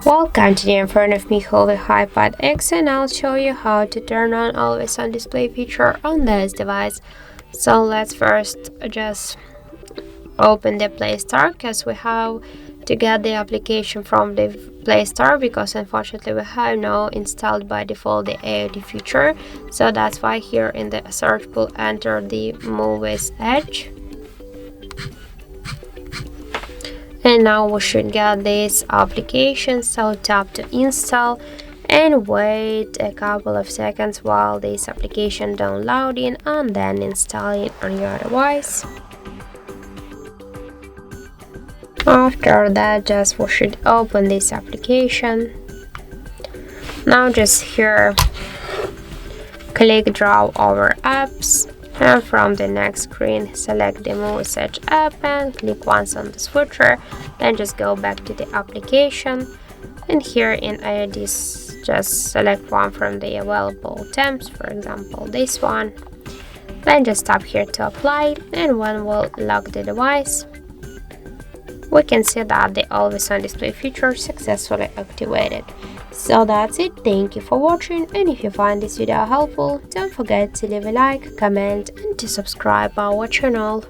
Welcome, today in front of me CHUWI HiPad X, and I'll show you how to turn on always on display feature on this device. So let's first just open the Play Store, because we have to get the application from the Play Store, because unfortunately we have now installed by default the AOD feature. So that's why here in the search pool enter the Muviz Edge. And now we should get this application, so tap to install and wait a couple of seconds while this application downloading and then installing on your device. After that, just we should open this application. Now just here click draw over apps, and from the next screen select the Muviz Edge app and click once on the switcher, then just go back to the application, and here in AODs just select one from the available temps, for example this one, then just tap here to apply, and when we'll lock the device we can see that the always on display feature successfully activated. So that's it, thank you for watching, and if you find this video helpful, don't forget to leave a like, comment and to subscribe our channel.